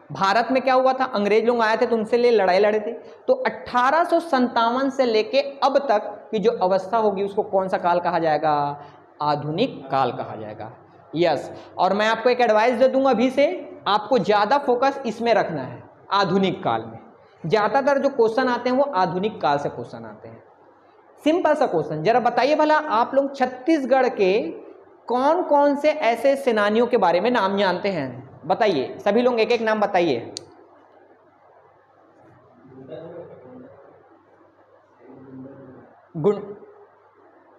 भारत में क्या हुआ था, अंग्रेज लोग आए थे तो उनसे लिए लड़ाई लड़े थे। तो 1857 से लेके अब तक की जो अवस्था होगी उसको कौन सा काल कहा जाएगा, आधुनिक काल कहा जाएगा। यस, और मैं आपको एक एडवाइस दे दूंगा अभी से, आपको ज्यादा फोकस इसमें रखना है, आधुनिक काल में। ज्यादातर जो क्वेश्चन आते हैं वो आधुनिक काल से क्वेश्चन आते हैं। सिंपल सा क्वेश्चन, जरा बताइए भला आप लोग छत्तीसगढ़ के कौन कौन से ऐसे सेनानियों के बारे में नाम जानते हैं, बताइए, सभी लोग एक एक नाम बताइए। गुड,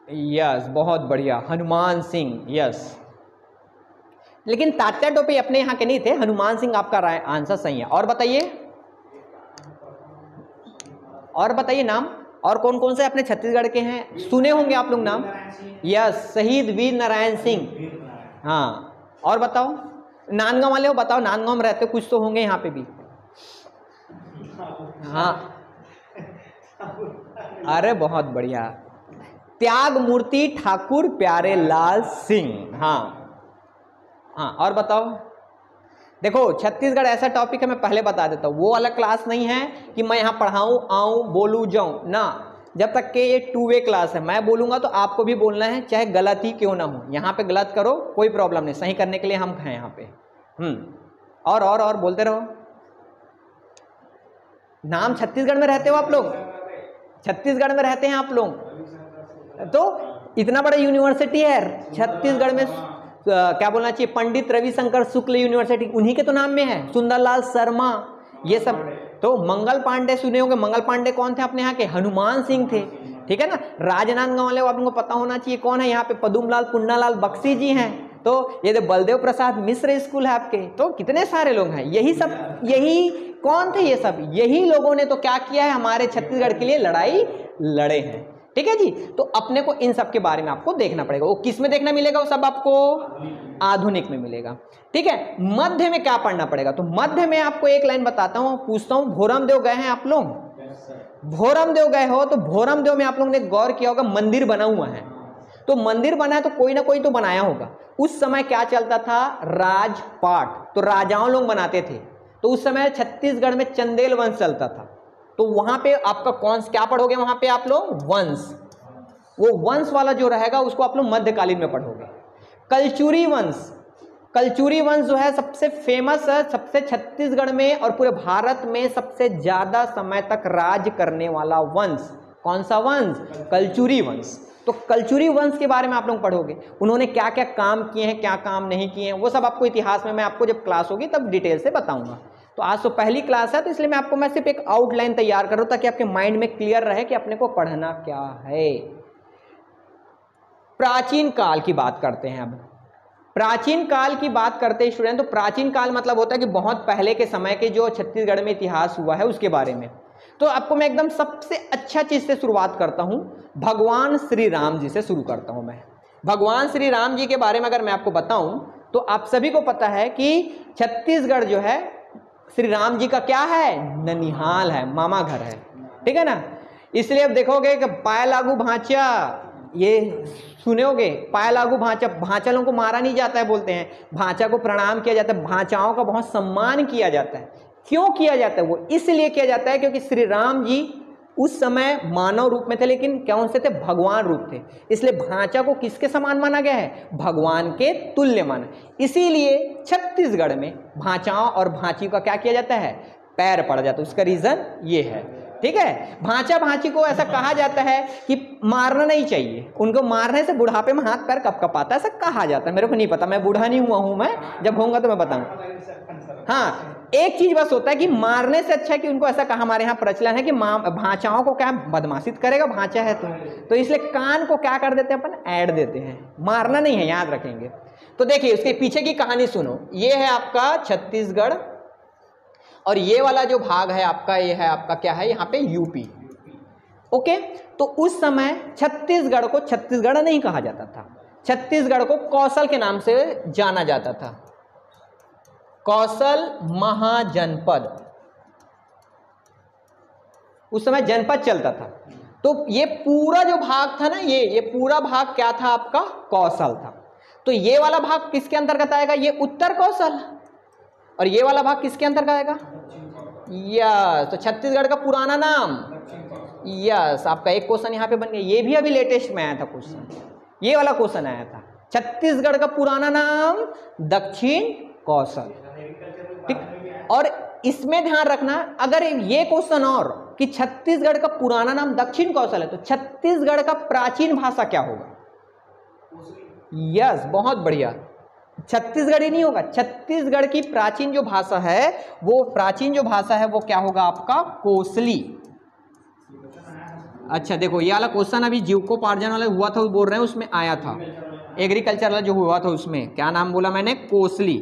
यस, बहुत बढ़िया, हनुमान सिंह, यस। लेकिन तात्या टोपे अपने यहाँ के नहीं थे, हनुमान सिंह आपका आंसर सही है। और बताइए, और बताइए नाम, और कौन कौन से अपने छत्तीसगढ़ के हैं, सुने होंगे आप लोग नाम। यस, शहीद वीर नारायण सिंह। हाँ, और बताओ, नांदगांव वाले हो, बताओ, नांदगांव में रहते हो, कुछ तो होंगे यहाँ पे भी। हाँ, अरे बहुत बढ़िया, त्याग मूर्ति ठाकुर प्यारे लाल सिंह। हाँ हाँ, और बताओ। देखो, छत्तीसगढ़ ऐसा टॉपिक है, मैं पहले बता देता हूँ, वो अलग क्लास नहीं है कि मैं यहाँ पढ़ाऊँ, आऊँ, बोलूँ, जाऊँ ना। जब तक कि ये 2 वे क्लास है, मैं बोलूँगा तो आपको भी बोलना है, चाहे गलत ही क्यों ना हो। यहाँ पे गलत करो कोई प्रॉब्लम नहीं, सही करने के लिए हम हैं यहाँ पे। और बोलते रहो। नाम, छत्तीसगढ़ में रहते हो आप लोग, छत्तीसगढ़ में रहते हैं आप लोग, तो इतना बड़ा यूनिवर्सिटी है छत्तीसगढ़ में, क्या बोलना चाहिए, पंडित रविशंकर शुक्ल यूनिवर्सिटी, उन्हीं के तो नाम में है, सुंदरलाल शर्मा, ये सब। तो मंगल पांडे सुने होंगे, मंगल पांडे कौन थे अपने यहाँ के, हनुमान सिंह थे, ठीक है ना। राजनांदगांव वाले आप लोगों को पता होना चाहिए कौन है, यहाँ पे पदुमलाल पुन्नालाल बख्शी जी हैं। तो ये बलदेव प्रसाद मिश्र स्कूल है आपके, तो कितने सारे लोग हैं, यही सब, यही कौन थे, ये सब यही लोगों ने तो क्या किया है, हमारे छत्तीसगढ़ के लिए लड़ाई लड़े हैं, ठीक है जी। तो अपने को इन सब के बारे में आपको देखना पड़ेगा। वो किस में देखना मिलेगा, वो सब आपको आधुनिक में मिलेगा, ठीक है। मध्य में क्या पढ़ना पड़ेगा, तो मध्य में आपको एक लाइन बताता हूं, पूछता हूं, भोरमदेव गए हैं आप लोग, भोरमदेव गए हो तो भोरमदेव में आप लोगों ने गौर किया होगा, मंदिर बना हुआ है। तो मंदिर बना है तो कोई ना कोई तो बनाया होगा। उस समय क्या चलता था, राजपाट, तो राजाओं लोग बनाते थे। तो उस समय छत्तीसगढ़ में चंदेल वंश चलता था, तो वहां पे आपका कौन क्या पढ़ोगे, वहां पे आप लोग वंश, वो वंश वाला जो रहेगा उसको आप लोग मध्यकालीन में पढ़ोगे। कलचुरी वंश, कलचुरी वंश जो है सबसे फेमस है, सबसे छत्तीसगढ़ में और पूरे भारत में सबसे ज्यादा समय तक राज करने वाला वंश। कौन सा वंश, कलचुरी वंश। तो कलचुरी वंश के बारे में आप लोग पढ़ोगे, उन्होंने क्या क्या काम किए हैं, क्या काम नहीं किए हैं, वो सब आपको इतिहास में मैं आपको जब क्लास होगी तब डिटेल से बताऊंगा। तो आज तो पहली क्लास है, तो इसलिए मैं सिर्फ एक आउटलाइन तैयार कर रहा हूं ताकि आपके माइंड में क्लियर रहे कि अपने को पढ़ना क्या है। प्राचीन काल की बात करते हैं। अब प्राचीन काल की बात करते हैं स्टूडेंट, तो प्राचीन काल मतलब होता है कि बहुत पहले के समय के जो छत्तीसगढ़ में इतिहास हुआ है उसके बारे में। तो आपको मैं एकदम सबसे अच्छा चीज से शुरुआत करता हूं, भगवान श्री राम जी से शुरू करता हूं मैं। भगवान श्री राम जी के बारे में अगर मैं आपको बताऊं तो आप सभी को पता है कि छत्तीसगढ़ जो है श्री राम जी का क्या है, ननिहाल है, मामा घर है, ठीक है ना। इसलिए अब देखोगे कि पाय लागू भांचा, ये सुनोगे, पाय लागू भांचा, भांचलों को मारा नहीं जाता है, बोलते हैं भांचा को प्रणाम किया जाता है, भांचाओं का बहुत सम्मान किया जाता है। क्यों किया जाता है? वो इसलिए किया जाता है क्योंकि श्री राम जी उस समय मानव रूप में थे, लेकिन कौन से थे, भगवान रूप थे। इसलिए भांचा को किसके समान माना गया है, भगवान के तुल्य माना। इसीलिए छत्तीसगढ़ में भांचाओं और भांची का क्या किया जाता है, पैर पड़ जाता है। उसका रीजन ये है, ठीक है। भांचा भांची को ऐसा कहा जाता है कि मारना नहीं चाहिए, उनको मारने से बुढ़ापे में हाथ पैर कपकपाता है, ऐसा कहा जाता है। मेरे को नहीं पता, मैं बूढ़ा नहीं हुआ हूं, मैं जब होऊंगा तो मैं बताऊंगा। हाँ, एक चीज बस होता है कि मारने से अच्छा है कि उनको ऐसा कहा, हमारे यहाँ प्रचलन है कि भांचाओं को क्या बदमाशित करेगा, भांचा है तो इसलिए कान को क्या कर देते हैं अपन, ऐड देते हैं, मारना नहीं है, याद रखेंगे। तो देखिए उसके पीछे की कहानी सुनो। ये है आपका छत्तीसगढ़ और ये वाला जो भाग है आपका, ये है आपका क्या है, यहाँ पे यूपी, ओके। तो उस समय छत्तीसगढ़ को छत्तीसगढ़ नहीं कहा जाता था, छत्तीसगढ़ को कौशल के नाम से जाना जाता था, कौशल महाजनपद। उस समय जनपद चलता था। तो ये पूरा जो भाग था ना, ये पूरा भाग क्या था आपका, कौशल था। तो ये वाला भाग किसके अंतर्गत आएगा, ये उत्तर कौशल, और ये वाला भाग किसके अंतर्गत आएगा, यस, तो छत्तीसगढ़ का पुराना नाम, यस, आपका एक क्वेश्चन यहाँ पे बन गया। ये भी अभी लेटेस्ट में आया था क्वेश्चन, ये वाला क्वेश्चन आया था, छत्तीसगढ़ का पुराना नाम दक्षिण कौशल, ठीक। और इसमें ध्यान रखना, अगर ये क्वेश्चन और कि छत्तीसगढ़ का पुराना नाम दक्षिण कौशल है, तो छत्तीसगढ़ का प्राचीन भाषा क्या होगा, यस, बहुत बढ़िया, छत्तीसगढ़ी नहीं होगा, छत्तीसगढ़ की प्राचीन जो भाषा है, वो प्राचीन जो भाषा है वो क्या होगा आपका, कोसली। अच्छा देखो, ये वाला क्वेश्चन अभी जीविकोपार्जन वाला हुआ था, बोल रहे हैं उसमें आया था, एग्रीकल्चर वाला जो हुआ था उसमें क्या नाम बोला मैंने, कोसली।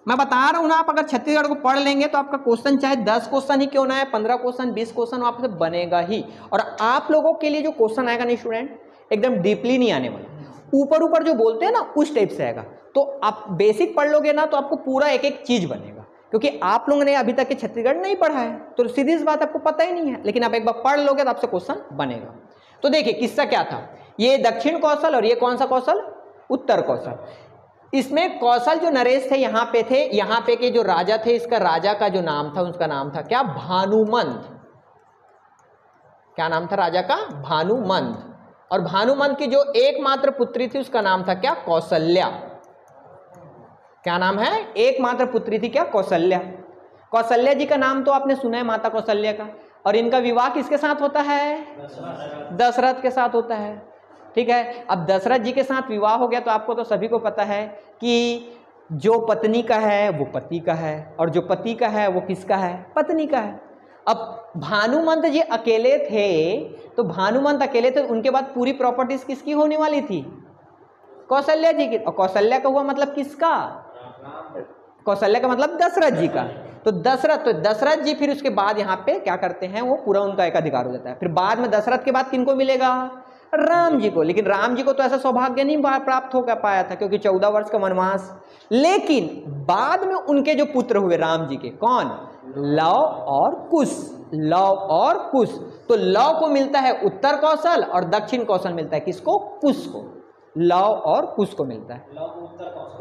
मैं बता रहा हूं ना, आप अगर छत्तीसगढ़ को पढ़ लेंगे तो आपका क्वेश्चन चाहे 10 क्वेश्चन ही क्यों ना है, 15 क्वेश्चन, 20 क्वेश्चन आपसे बनेगा ही। और आप लोगों के लिए जो क्वेश्चन आएगा नहीं स्टूडेंट, एकदम डीपली नहीं आने वाला, ऊपर ऊपर जो बोलते हैं ना उस टाइप से आएगा। तो आप बेसिक पढ़ लोगे ना तो आपको पूरा एक एक चीज बनेगा, क्योंकि आप लोगों ने अभी तक के छत्तीसगढ़ नहीं पढ़ा है, तो सीधी सी बात आपको पता ही नहीं है, लेकिन आप एक बार पढ़ लोगे तो आपसे क्वेश्चन बनेगा। तो देखिए किस्सा क्या था, ये दक्षिण कौशल और ये कौन सा कौशल, उत्तर कौशल। इसमें कौशल जो नरेश थे यहाँ पे थे, यहाँ पे के जो राजा थे, इसका राजा का जो नाम था, उसका नाम था क्या, भानुमंत। क्या नाम था राजा का, भानुमंत। और भानुमंत की जो एकमात्र पुत्री थी उसका नाम था क्या, कौशल्या। क्या नाम है, एकमात्र पुत्री थी क्या, कौशल्या। कौशल्या जी का नाम तो आपने सुना है, माता कौशल्या का। और इनका विवाह किसके साथ होता है, दशरथ के साथ होता है, ठीक है। अब दशरथ जी के साथ विवाह हो गया तो आपको तो सभी को पता है कि जो पत्नी का है वो पति का है, और जो पति का है वो किसका है, पत्नी का है। अब भानुमंत जी अकेले थे, तो भानुमंत अकेले थे, उनके बाद पूरी प्रॉपर्टीज किसकी होने वाली थी, कौशल्या जी की। और कौशल्या का हुआ मतलब किसका, कौशल्या का मतलब दशरथ जी का। तो दशरथ जी फिर उसके बाद यहाँ पे क्या करते हैं, वो पूरा उनका एक अधिकार हो जाता है। फिर बाद में दशरथ के बाद किनको मिलेगा, राम जी को। लेकिन राम जी को तो ऐसा सौभाग्य नहीं प्राप्त हो पाया था, क्योंकि 14 वर्ष का वनवास। लेकिन बाद में उनके जो पुत्र हुए राम जी के, कौन, लव और कुश, लव और कुश। तो लव को मिलता है उत्तर कौशल और दक्षिण कौशल मिलता है किसको, कुश को। लव और कुश को मिलता है,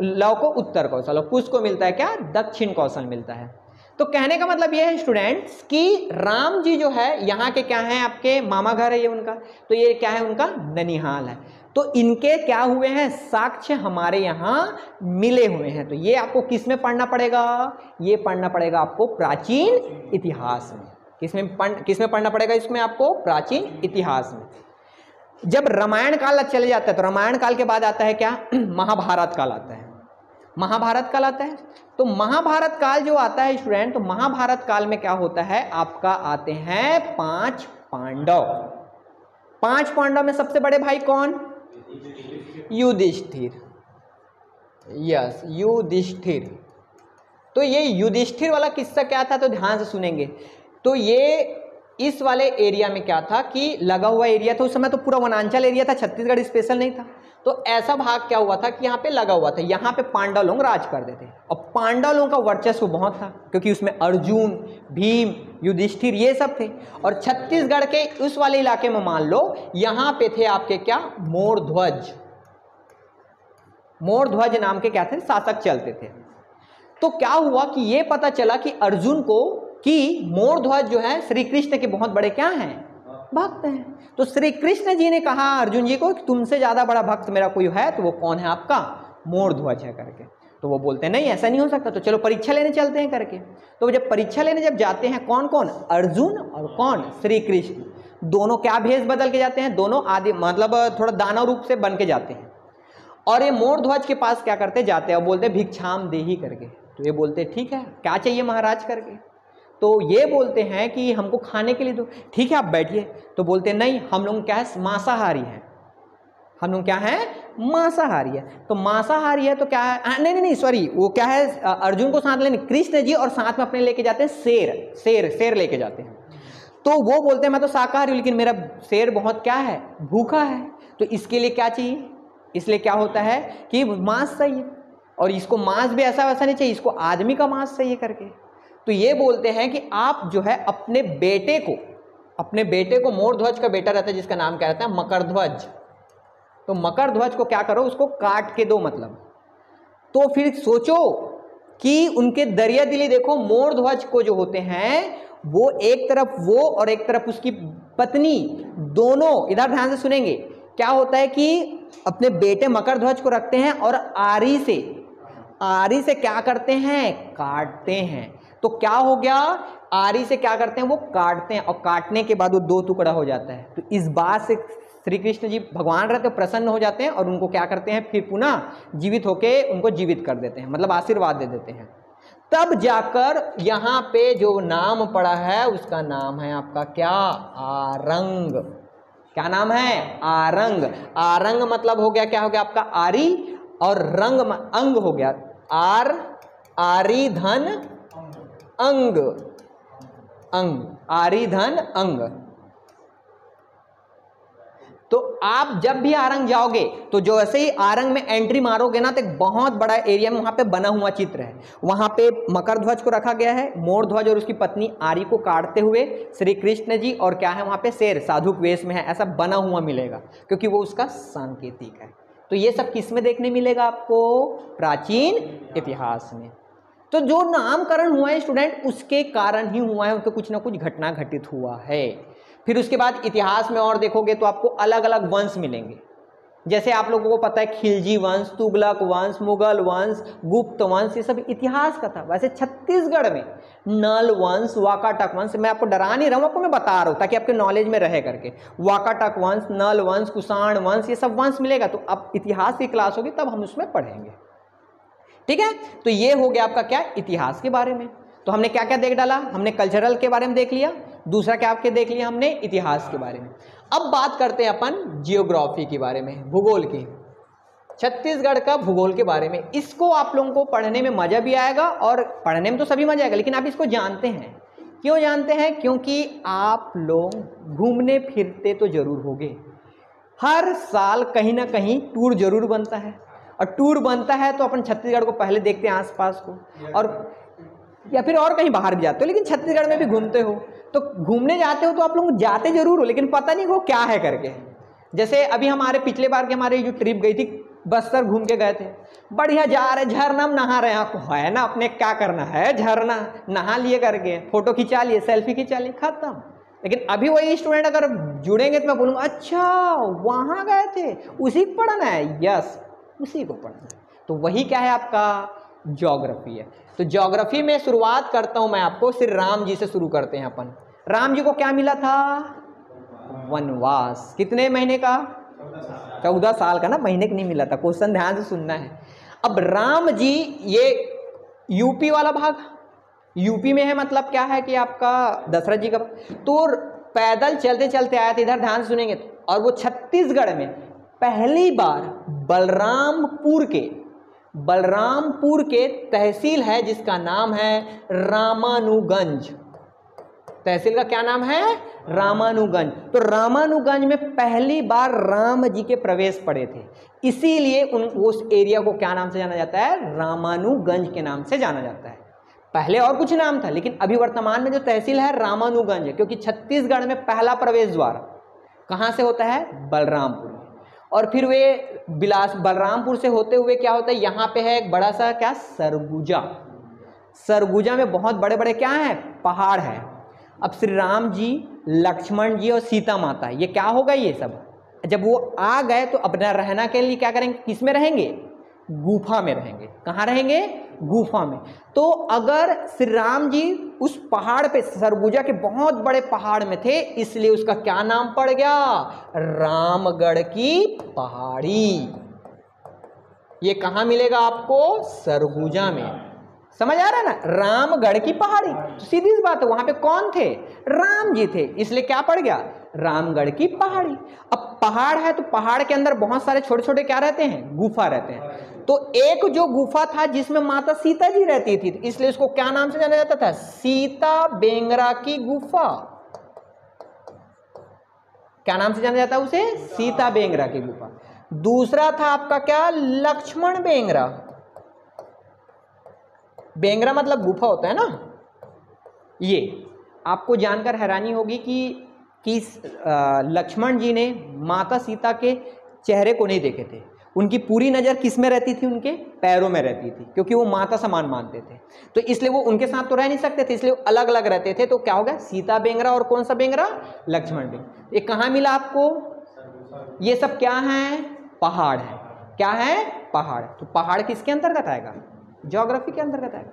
लव को उत्तर कौशल और कुश को मिलता है क्या, दक्षिण कौशल मिलता है। तो कहने का मतलब यह है स्टूडेंट्स कि राम जी जो है यहाँ के क्या हैं, आपके मामा घर है ये उनका, तो ये क्या है, उनका ननिहाल है। तो इनके क्या हुए हैं, साक्ष्य हमारे यहाँ मिले हुए हैं। तो ये आपको किस में पढ़ना पड़ेगा, ये पढ़ना पड़ेगा आपको प्राचीन इतिहास में। किसमें पढ़ना पड़ेगा, इसमें आपको प्राचीन इतिहास में। जब रामायण काल चले जाता है तो रामायण काल के बाद आता है क्या, महाभारत काल आता है। महाभारत काल आता है। तो महाभारत काल जो आता है स्टूडेंट, तो महाभारत काल में क्या होता है आपका, आते हैं 5 पांडव। 5 पांडव में सबसे बड़े भाई कौन? युधिष्ठिर। यस, युधिष्ठिर। तो ये युधिष्ठिर वाला किस्सा क्या था, तो ध्यान से सुनेंगे। तो ये इस वाले एरिया में क्या था कि लगा हुआ एरिया था, उस समय तो पूरा वनांचल एरिया था, छत्तीसगढ़ स्पेशल नहीं था। तो ऐसा भाग क्या हुआ था कि यहाँ पे लगा हुआ था, यहाँ पे पांडव लोग राज करते थे और पांडव लोगों का वर्चस्व बहुत था क्योंकि उसमें अर्जुन, भीम, युधिष्ठिर ये सब थे। और छत्तीसगढ़ के उस वाले इलाके में मान लो यहाँ पे थे आपके क्या, मोरध्वज। मोरध्वज नाम के क्या थे, शासक चलते थे। तो क्या हुआ कि ये पता चला कि अर्जुन को कि मोरध्वज जो है श्री कृष्ण के बहुत बड़े क्या हैं, भक्त हैं। तो श्री कृष्ण जी ने कहा अर्जुन जी को कि तुमसे ज्यादा बड़ा भक्त मेरा कोई है तो वो कौन है आपका, मोरध्वज है करके। तो वो बोलते हैं नहीं ऐसा नहीं हो सकता, तो चलो परीक्षा लेने चलते हैं करके। तो जब परीक्षा लेने जब जाते हैं कौन कौन, अर्जुन और कौन, श्री कृष्ण, दोनों क्या भेष बदल के जाते हैं, दोनों आदि मतलब थोड़ा दानव रूप से बन के जाते हैं। और ये मोरध्वज के पास क्या करते जाते हैं, बोलते भिक्षाम देही करके। तो ये बोलते ठीक है क्या चाहिए महाराज करके। तो ये बोलते हैं कि हमको खाने के लिए दो। ठीक है आप बैठिए। तो बोलते नहीं हम लोग क्या है, मांसाहारी हैं, हम लोग क्या हैं, मांसाहारी है। तो मांसाहारी है तो क्या है, नहीं सॉरी, वो क्या है, अर्जुन को साथ लेने कृष्ण जी और साथ में अपने लेके जाते हैं शेर लेके जाते हैं। तो वो बोलते हैं मैं तो शाकाहारी हूँ लेकिन मेरा शेर बहुत क्या है, भूखा है, तो इसके लिए क्या चाहिए, इसलिए क्या होता है कि मांस चाहिए। और इसको मांस भी ऐसा वैसा नहीं चाहिए, इसको आदमी का मांस चाहिए करके। तो ये बोलते हैं कि आप जो है अपने बेटे को मोरध्वज का बेटा रहता है जिसका नाम क्या रहता है, मकरध्वज। तो मकरध्वज को क्या करो, उसको काट के दो मतलब। तो फिर सोचो कि उनके दरिया दिली देखो, मोरध्वज को जो होते हैं वो एक तरफ वो और एक तरफ उसकी पत्नी, दोनों इधर ध्यान से सुनेंगे। क्या होता है कि अपने बेटे मकरध्वज को रखते हैं और आरी से क्या करते हैं, काटते हैं। तो क्या हो गया, आरी से क्या करते हैं, वो काटते हैं और काटने के बाद वो 2 टुकड़ा हो जाता है। तो इस बात से श्री कृष्ण जी भगवान रहते प्रसन्न हो जाते हैं और उनको क्या करते हैं, फिर पुनः जीवित होके उनको जीवित कर देते हैं, मतलब आशीर्वाद दे देते हैं। तब जाकर यहाँ पे जो नाम पड़ा है उसका नाम है आपका क्या, आरंग। क्या नाम है, आरंग। आरंग मतलब हो गया क्या, हो गया आपका आरी, और रंग अंग हो गया, आरी धन अंग, आरी धन अंग। तो आप जब भी आरंग जाओगे तो जो ऐसे ही आरंग में एंट्री मारोगे ना, तो एक बहुत बड़ा एरिया में वहां पे बना हुआ चित्र है। वहां पे मकरध्वज को रखा गया है, मोरध्वज और उसकी पत्नी आरी को काटते हुए श्री कृष्ण जी, और क्या है वहां पे शेर साधुक वेश में है, ऐसा बना हुआ मिलेगा क्योंकि वो उसका सांकेतिक है। तो ये सब किस में देखने मिलेगा आपको, प्राचीन इतिहास में। तो जो नामकरण हुआ है स्टूडेंट उसके कारण ही हुआ है, उनके कुछ ना कुछ घटना घटित हुआ है। फिर उसके बाद इतिहास में और देखोगे तो आपको अलग अलग वंश मिलेंगे। जैसे आप लोगों को पता है खिलजी वंश, तुगलक वंश, मुगल वंश, गुप्त वंश, ये सब इतिहास का था। वैसे छत्तीसगढ़ में नल वंश, वाकाटक वंश, मैं आपको डरा नहीं रहा हूँ, आपको मैं बता रहा हूँ ताकि आपके नॉलेज में रहे करके। वाकाटक वंश, नल वंश, कुषाण वंश, ये सब वंश मिलेगा। तो अब इतिहास की क्लास होगी तब हम उसमें पढ़ेंगे, ठीक है। तो ये हो गया आपका क्या, इतिहास के बारे में। तो हमने क्या क्या देख डाला, हमने कल्चरल के बारे में देख लिया, दूसरा क्या आपके देख लिया हमने, इतिहास के बारे में। अब बात करते हैं अपन जियोग्राफी के बारे में, भूगोल की, छत्तीसगढ़ का भूगोल के बारे में। इसको आप लोगों को पढ़ने में मजा भी आएगा, और पढ़ने में तो सभी मजा आएगा, लेकिन आप इसको जानते हैं। क्यों जानते हैं, क्योंकि आप लोग घूमने फिरते तो जरूर होंगे, हर साल कहीं ना कहीं टूर जरूर बनता है, और टूर बनता है तो अपन छत्तीसगढ़ को पहले देखते हैं आसपास को, और या फिर और कहीं बाहर भी जाते हो, लेकिन छत्तीसगढ़ में भी घूमते हो। तो घूमने जाते हो तो आप लोग जाते जरूर हो, लेकिन पता नहीं वो क्या है करके। जैसे अभी हमारे पिछले बार के हमारी जो ट्रिप गई थी, बस्तर घूम के गए थे, बढ़िया जा रहे, झरना में नहा रहे हैं, है ना, अपने क्या करना है, झरना नहा लिए करके, फोटो खिंचा लिए, सेल्फी खिंचा लिए, खत्म। लेकिन अभी वही स्टूडेंट अगर जुड़ेंगे तो मैं बोलूँगा अच्छा वहाँ गए थे, उसी को पढ़ना है, यस उसी को पढ़ना है। तो वही क्या है आपका, ज्योग्राफी है। तो ज्योग्राफी में शुरुआत करता हूं मैं आपको, श्री राम जी से शुरू करते हैं अपन। राम जी को क्या मिला था, वनवास। कितने महीने का, 14 साल का ना, महीने का नहीं मिला था, क्वेश्चन ध्यान से सुनना है। अब राम जी, ये यूपी वाला भाग, यूपी में है, मतलब क्या है कि आपका दशरथ जी का, तो पैदल चलते चलते आया था, इधर ध्यान सुनेंगे तो, और वो छत्तीसगढ़ में पहली बार बलरामपुर के तहसील है जिसका नाम है रामानुगंज। तहसील का क्या नाम है? रामानुगंज। तो रामानुगंज में पहली बार राम जी के प्रवेश पड़े थे, इसीलिए उस एरिया को क्या नाम से जाना जाता है? रामानुगंज के नाम से जाना जाता है। पहले और कुछ नाम था, लेकिन अभी वर्तमान में जो तहसील है रामानुगंज है, क्योंकि छत्तीसगढ़ में पहला प्रवेश द्वार कहाँ से होता है? बलरामपुर। और फिर वे बलरामपुर से होते हुए क्या होता है, यहाँ पे है एक बड़ा सा क्या? सरगुजा। सरगुजा में बहुत बड़े बड़े क्या हैं? पहाड़ है। अब श्री राम जी, लक्ष्मण जी और सीता माता, ये क्या होगा? ये सब जब वो आ गए तो अपना रहना के लिए क्या करेंगे? किस में रहेंगे? गुफा में रहेंगे। कहाँ रहेंगे? गुफा में। तो अगर श्री राम जी उस पहाड़ पे, सरगुजा के बहुत बड़े पहाड़ में थे, इसलिए उसका क्या नाम पड़ गया? रामगढ़ की पहाड़ी। ये कहाँ मिलेगा आपको? सरगुजा में। समझ आ रहा है ना? रामगढ़ की पहाड़ी, तो सीधी सी बात है, वहां पे कौन थे? राम जी थे, इसलिए क्या पड़ गया? रामगढ़ की पहाड़ी। अब पहाड़ है तो पहाड़ के अंदर बहुत सारे छोटे छोटे क्या रहते हैं? गुफा रहते हैं। तो एक जो गुफा था जिसमें माता सीता जी रहती थी, इसलिए उसको क्या नाम से जाना जाता था? सीता बेंगरा की गुफा। क्या नाम से जाना जाता है उसे? सीता बेंगरा की गुफा। दूसरा था आपका क्या? लक्ष्मण बेंगरा। बेंगरा मतलब गुफा होता है ना। ये आपको जानकर हैरानी होगी कि लक्ष्मण जी ने माता सीता के चेहरे को नहीं देखे थे। उनकी पूरी नज़र किस में रहती थी? उनके पैरों में रहती थी, क्योंकि वो माता समान मानते थे। तो इसलिए वो उनके साथ तो रह नहीं सकते थे, इसलिए वो अलग अलग रहते थे। तो क्या होगा? सीता बेंगरा और कौन सा बेंगरा? लक्ष्मण बेंगरा। ये कहाँ मिला आपको? ये सब क्या है? पहाड़ है। क्या है? पहाड़। तो पहाड़ किसके अंतर्गत आएगा? ज्योग्राफी के अंतर्गत आएगा।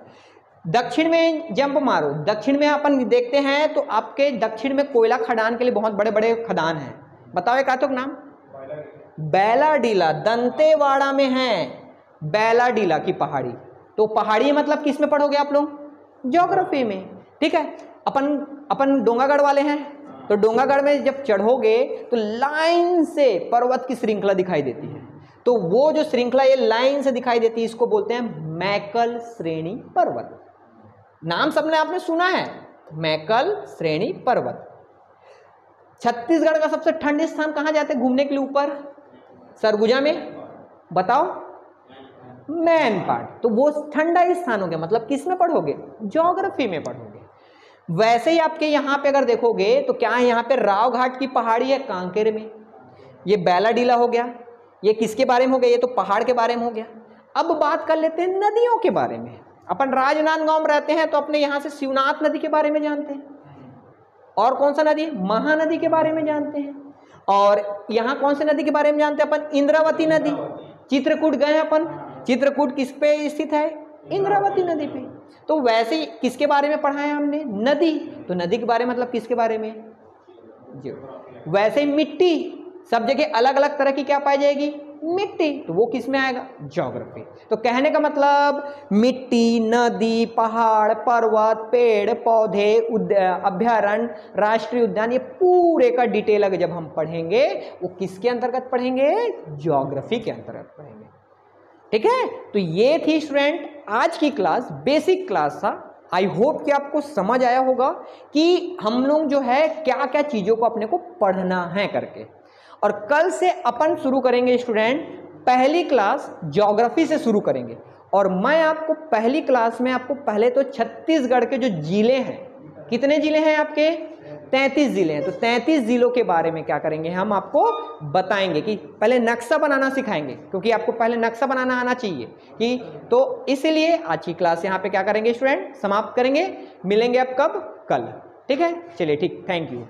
दक्षिण में जंप मारो, दक्षिण में अपन देखते हैं तो आपके दक्षिण में कोयला खदान के लिए बहुत बड़े बड़े खदान हैं। बताओ एक आतो नाम। बैलाडीला, दंतेवाड़ा में है बैलाडीला की पहाड़ी। तो पहाड़ी मतलब किस में पढ़ोगे आप लोग? ज्योग्राफी में। ठीक है। अपन डोंगागढ़ वाले हैं, तो डोंगागढ़ में जब चढ़ोगे तो लाइन से पर्वत की श्रृंखला दिखाई देती है। तो वो जो श्रृंखला ये लाइन से दिखाई देती है, इसको बोलते हैं मैकल श्रेणी पर्वत। नाम सबने आपने सुना है, मैकल श्रेणी पर्वत। छत्तीसगढ़ का सबसे ठंडे स्थान कहाँ जाते हैं घूमने के लिए? ऊपर सरगुजा में। बताओ। मैनपाट। तो वो ठंडा स्थान हो गया, मतलब किस में पढ़ोगे? ज्योग्राफी में पढ़ोगे। वैसे ही आपके यहाँ पे अगर देखोगे तो क्या है? यहाँ पे राव घाट की पहाड़ी है कांकेर में। ये बैलाडीला हो गया। ये किसके बारे में हो गया? ये तो पहाड़ के बारे में हो गया। अब बात कर लेते हैं नदियों के बारे में। अपन राजनांदगांव में रहते हैं तो अपने यहाँ से शिवनाथ नदी के बारे में जानते हैं, और कौन सा नदी? महानदी के बारे में जानते हैं। और यहाँ कौन सी नदी के बारे में जानते हैं अपन? इंद्रावती नदी। चित्रकूट गए अपन, चित्रकूट किस पे स्थित है? इंद्रावती नदी पे। तो वैसे ही किसके बारे में पढ़ा है हमने? नदी। तो नदी के बारे में मतलब किसके बारे में? जी। वैसे ही मिट्टी, सब जगह अलग अलग तरह की क्या पाई जाएगी? मिट्टी। तो वो किस में आएगा? ज्योग्राफी। तो कहने का मतलब मिट्टी, नदी, पहाड़, पर्वत, पेड़ पौधे, अभ्यारण्य, राष्ट्रीय उद्यान, ये पूरे का डिटेल अगर जब हम पढ़ेंगे वो किसके अंतर्गत पढ़ेंगे? ज्योग्राफी के अंतर्गत पढ़ेंगे। ठीक है। तो ये थी स्टूडेंट आज की क्लास, बेसिक क्लास था। आई होप कि आपको समझ आया होगा कि हम लोग जो है क्या क्या चीज़ों को अपने को पढ़ना है करके। और कल से अपन शुरू करेंगे स्टूडेंट, पहली क्लास ज्योग्राफी से शुरू करेंगे। और मैं आपको पहली क्लास में आपको पहले तो छत्तीसगढ़ के जो जिले हैं, कितने जिले हैं आपके? 33 जिले हैं। तो 33 जिलों के बारे में क्या करेंगे? हम आपको बताएंगे कि पहले नक्शा बनाना सिखाएंगे, क्योंकि आपको पहले नक्शा बनाना आना चाहिए कि, तो इसलिए आज की क्लास यहाँ पे क्या करेंगे स्टूडेंट? समाप्त करेंगे। मिलेंगे अब कब? कल। ठीक है। चलिए ठीक, थैंक यू।